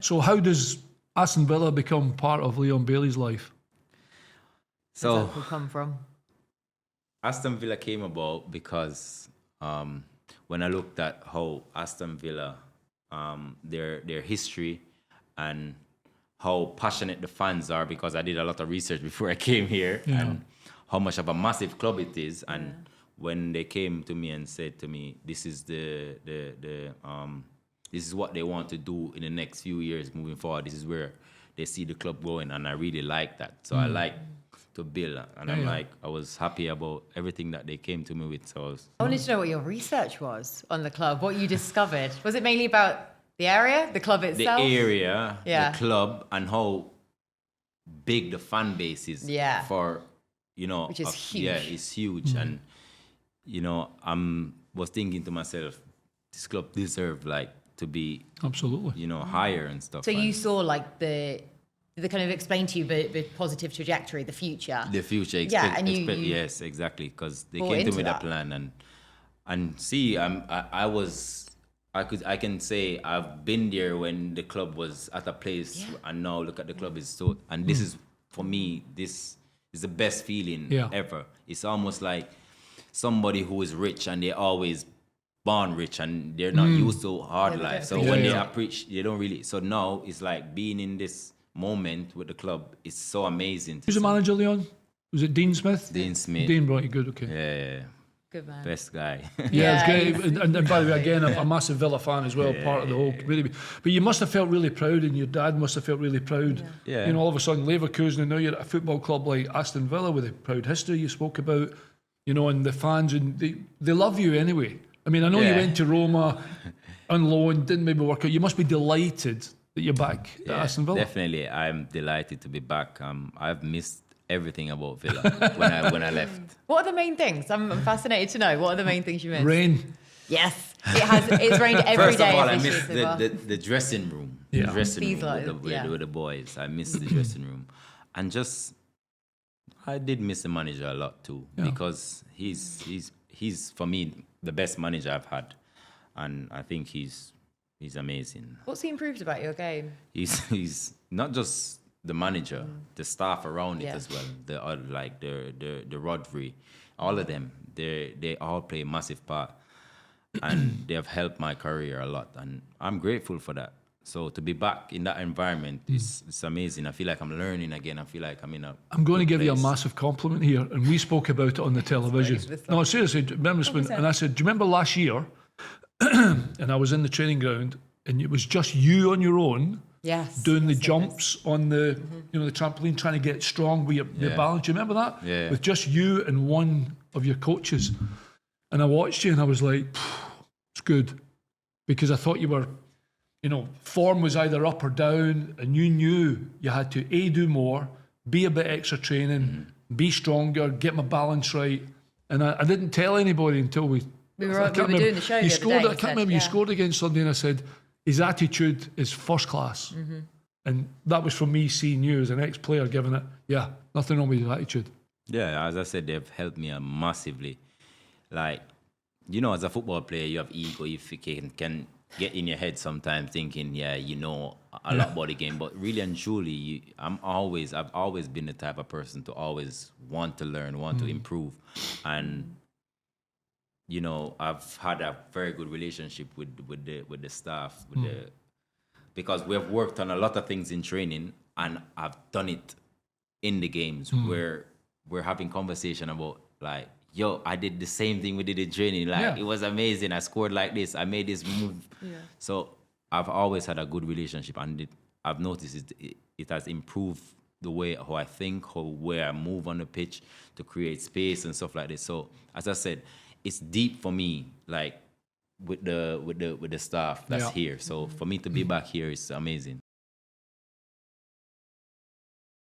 So how does Aston Villa become part of Leon Bailey's life? So Where's that come from? Aston Villa came about because when I looked at how Aston Villa, their history and how passionate the fans are, because I did a lot of research before I came here, and how much of a massive club it is. And when they came to me and said to me, this is this is what they want to do in the next few years moving forward. This is where they see the club going, and I really like that. So I like to build, and I was happy about everything that they came to me with. So I wanted to know what your research was on the club, what you discovered. Was it mainly about the area, the club itself? The area, the club, and how big the fan base is for, which is huge. Yeah, it's huge. And, was thinking to myself, this club deserve to be absolutely, higher and stuff. So you saw the kind of explain to you the positive trajectory, the future. The future, and yes, exactly, because they came to me with a plan, and see, I can say I've been there when the club was at a place, and now look at the club is so, and this is for me, this is the best feeling ever. It's almost like somebody who is rich and they always born rich and they're not used to hard life. So when they appreciate, they don't really. So now it's like being in this moment with the club is so amazing. Who's the manager, Leon? Was it Dean Smith? Dean Smith. Dean brought you good, okay. Yeah. Good man. Best guy. It's great. And by the way, again, I'm a massive Villa fan as well, part of the whole community. But you must have felt really proud, and your dad must have felt really proud. Yeah. All of a sudden, Leverkusen, and now you're at a football club like Aston Villa with a proud history you spoke about, and the fans, and they love you anyway. I mean, I know you went to Roma on loan, didn't maybe work out. You must be delighted that you're back at Aston Villa. Definitely, I'm delighted to be back. I've missed everything about Villa when I left. What are the main things? I'm fascinated to know. What are the main things you missed? Rain. Yes, it's rained every day. First of all, I missed the dressing room. Yeah. The dressing room with the boys. I missed the dressing room, and I did miss the manager a lot too, because he's for me the best manager I've had, and I think he's amazing. What's he improved about your game? He's not just the manager, the staff around it as well. The Rodri, all of them. They all play a massive part, and they have helped my career a lot, and I'm grateful for that. So to be back in that environment is amazing. I feel like I'm learning again. I feel like I'm in a. I'm going to give you a massive compliment here, and we spoke about it on the television. No, seriously, remember, and I said, do you remember last year? And I was in the training ground, and it was just you on your own. Yes. Doing the jumps on the, the trampoline, trying to get strong with your balance. Do you remember that? Yeah. With just you and one of your coaches. And I watched you and I was like, it's good. Because I thought you were, form was either up or down, and you knew you had to A, do more, B, a bit extra training, be stronger, get my balance right. And I didn't tell anybody until we were doing the show. I can't remember, you scored against Sunday, and I said, his attitude is first class. And that was from me seeing you as an ex-player giving it, nothing wrong with his attitude. Yeah, as I said, they've helped me massively. As a football player, you have ego. You can get in your head sometimes thinking, a lot about the game. But really and truly, I've always been the type of person to always want to learn, want to improve. And I've had a very good relationship with the staff, because we have worked on a lot of things in training, and I've done it in the games where we're having conversation about I did the same thing we did in training. It was amazing. I scored like this. I made this move. Yeah. So I've always had a good relationship, and I've noticed it has improved the way how I think, where I move on the pitch to create space and stuff like this. So as I said, it's deep for me, with the staff that's here. So for me to be back here is amazing.